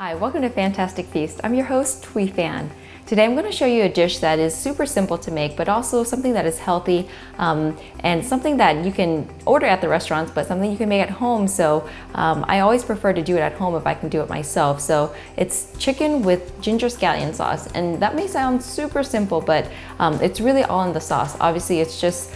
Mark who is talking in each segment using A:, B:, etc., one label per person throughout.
A: Hi, welcome to Fantastic Feast. I'm your host, Thuy Phan. Today I'm going to show you a dish that is super simple to make, but also something that is healthy and something that you can order at the restaurants, but something you can make at home. So I always prefer to do it at home if I can do it myself. So it's chicken with ginger scallion sauce, and that may sound super simple, but it's really all in the sauce. Obviously, it's just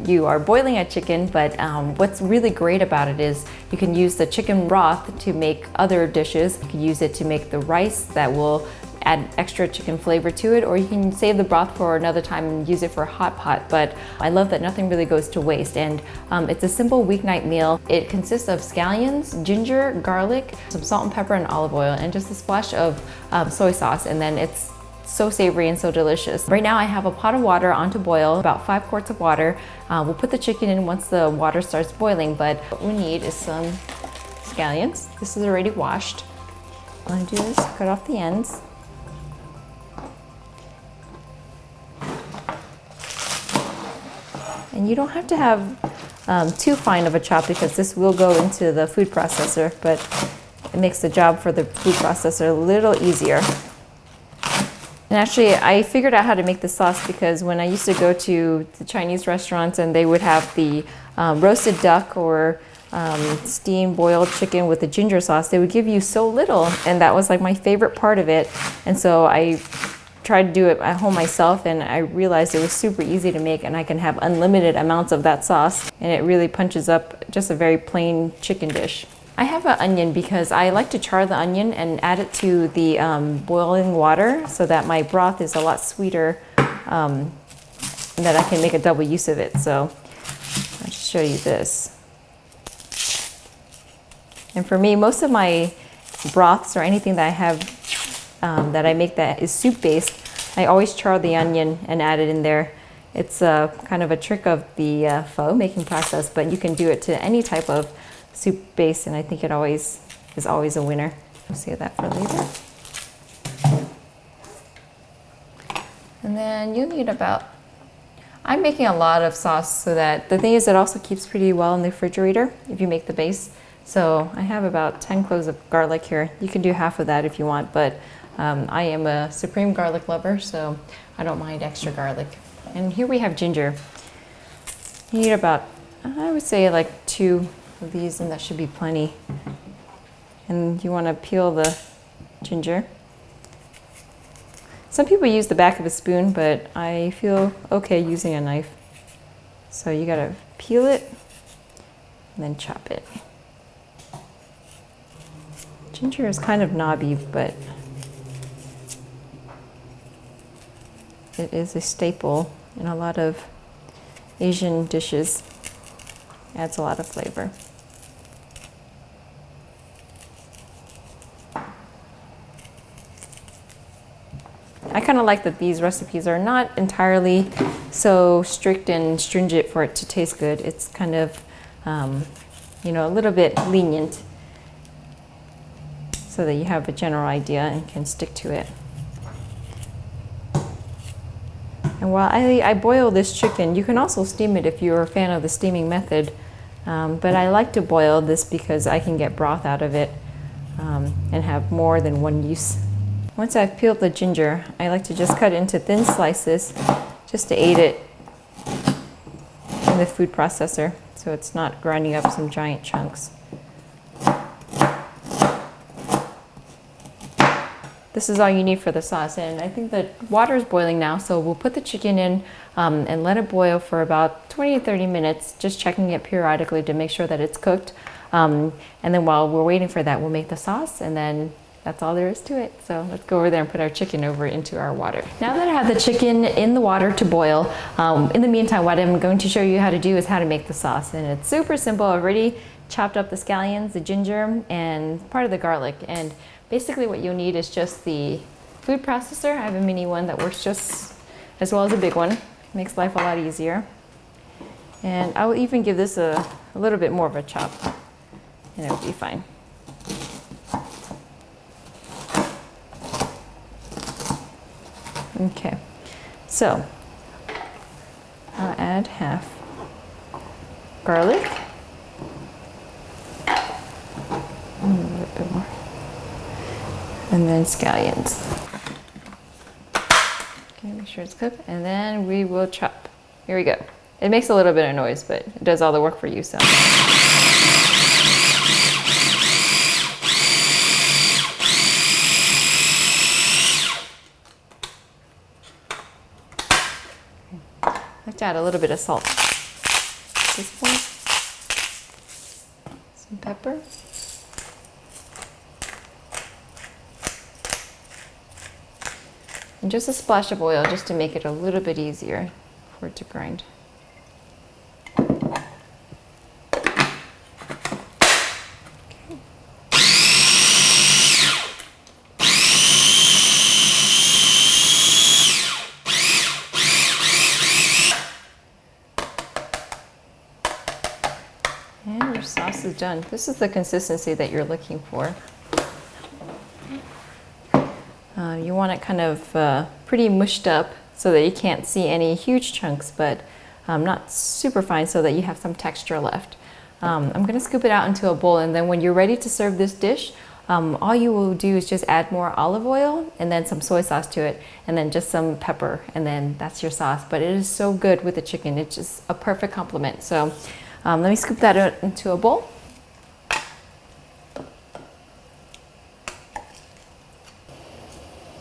A: you are boiling a chicken, but what's really great about it is you can use the chicken broth to make other dishes. You can use it to make the rice that will add extra chicken flavor to it, or you can save the broth for another time and use it for a hot pot. But I love that nothing really goes to waste, and it's a simple weeknight meal. It consists of scallions, ginger, garlic, some salt and pepper and olive oil, and just a splash of soy sauce, and then it's so savory and so delicious. Right now I have a pot of water on to boil, about 5 quarts of water. We'll put the chicken in once the water starts boiling, but what we need is some scallions. This is already washed. All I'm gonna do is cut off the ends. And you don't have to have too fine of a chop because this will go into the food processor, but it makes the job for the food processor a little easier. And actually, I figured out how to make the sauce because when I used to go to the Chinese restaurants and they would have the roasted duck or steamed boiled chicken with the ginger sauce, they would give you so little, and that was like my favorite part of it. And so I tried to do it at home myself, and I realized it was super easy to make, and I can have unlimited amounts of that sauce, and it really punches up just a very plain chicken dish. I have an onion because I like to char the onion and add it to the boiling water so that my broth is a lot sweeter, and that I can make a double use of it. So I'll just show you this. And for me, most of my broths or anything that I have that I make that is soup based, I always char the onion and add it in there. It's kind of a trick of the pho making process, but you can do it to any type of soup base, and I think it is always a winner. We'll save that for later. And then you'll need I'm making a lot of sauce, so that the thing is it also keeps pretty well in the refrigerator if you make the base. So I have about 10 cloves of garlic here. You can do half of that if you want, but I am a supreme garlic lover, so I don't mind extra garlic. And here we have ginger. You need about, I would say, like 2 of these, and that should be plenty. And you want to peel the ginger. Some people use the back of a spoon, but I feel okay using a knife. So you gotta peel it and then chop it. Ginger is kind of knobby, but it is a staple in a lot of Asian dishes. Adds a lot of flavor. I kind of like that these recipes are not entirely so strict and stringent for it to taste good. It's kind of, you know, a little bit lenient, so that you have a general idea and can stick to it. And while I boil this chicken, you can also steam it if you're a fan of the steaming method. But I like to boil this because I can get broth out of it and have more than one use. Once I've peeled the ginger, I like to just cut it into thin slices just to aid it in the food processor so it's not grinding up some giant chunks. This is all you need for the sauce, and I think the water is boiling now, so we'll put the chicken in and let it boil for about 20 to 30 minutes, just checking it periodically to make sure that it's cooked. And then while we're waiting for that, we'll make the sauce, and then that's all there is to it. So let's go over there and put our chicken over into our water. Now that I have the chicken in the water to boil, in the meantime, what I'm going to show you how to do is how to make the sauce, and it's super simple. I've already chopped up the scallions, the ginger, and part of the garlic, and basically what you'll need is just the food processor. I have a mini one that works just as well as a big one. Makes life a lot easier. And I will even give this a little bit more of a chop, and it'll be fine. Okay, so I'll add half garlic. A little bit more. and then scallions. Okay, make sure it's cooked, and then we will chop. Here we go. It makes a little bit of noise, but it does all the work for you, so. I like to add a little bit of salt at this point. Some pepper. And just a splash of oil just to make it a little bit easier for it to grind. And your sauce is done. This is the consistency that you're looking for. You want it kind of pretty mushed up so that you can't see any huge chunks, but not super fine so that you have some texture left. I'm going to scoop it out into a bowl, and then when you're ready to serve this dish, all you will do is just add more olive oil and then some soy sauce to it, and then just some pepper, and then that's your sauce. But it is so good with the chicken. It's just a perfect complement. So let me scoop that out into a bowl.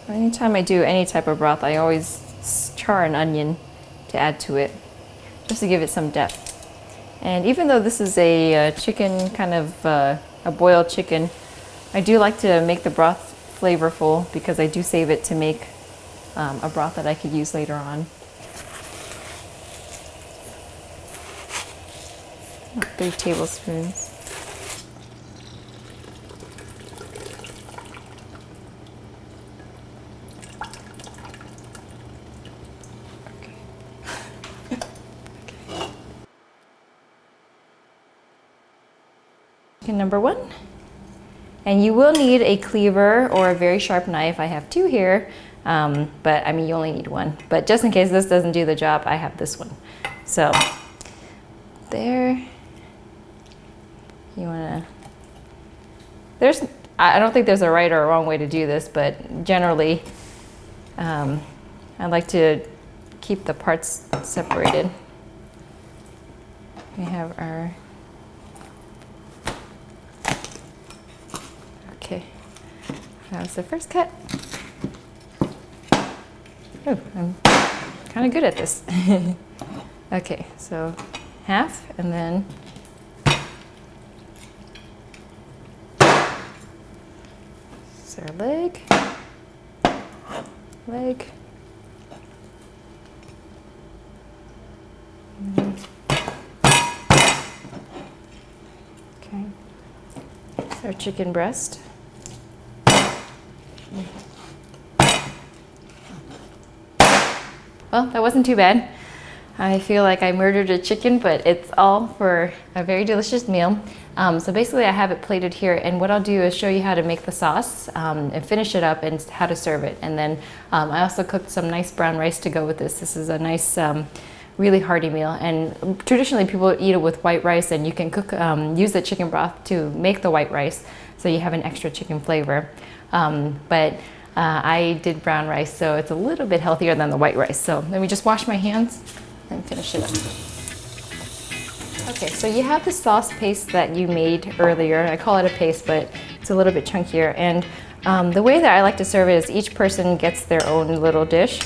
A: Anytime I do any type of broth, I always char an onion to add to it, just to give it some depth. And even though this is a chicken, kind of a boiled chicken, I do like to make the broth flavorful because I do save it to make a broth that I could use later on. 3 tablespoons. Number 1, and you will need a cleaver or a very sharp knife. I have 2 here, but I mean you only need 1, but just in case this doesn't do the job, I have this one. So there, you want to, I don't think there's a right or a wrong way to do this, but generally I like to keep the parts separated. We have our, okay, that was the first cut. Oh, I'm kind of good at this. Okay, so half, and then this is our leg, okay, this is our chicken breast. Well, that wasn't too bad. I feel like I murdered a chicken, but it's all for a very delicious meal. So basically I have it plated here, and what I'll do is show you how to make the sauce and finish it up and how to serve it. And then I also cooked some nice brown rice to go with this. This is a nice, really hearty meal, and traditionally people eat it with white rice, and you can cook, use the chicken broth to make the white rice so you have an extra chicken flavor. I did brown rice, so it's a little bit healthier than the white rice. So let me just wash my hands and finish it up. Okay, so you have the sauce paste that you made earlier. I call it a paste, but it's a little bit chunkier. And the way that I like to serve it is each person gets their own little dish.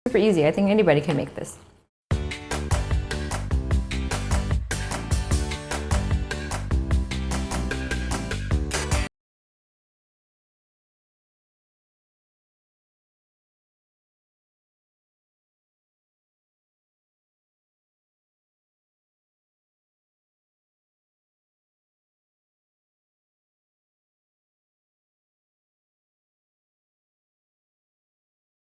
A: super easy. I think anybody can make this.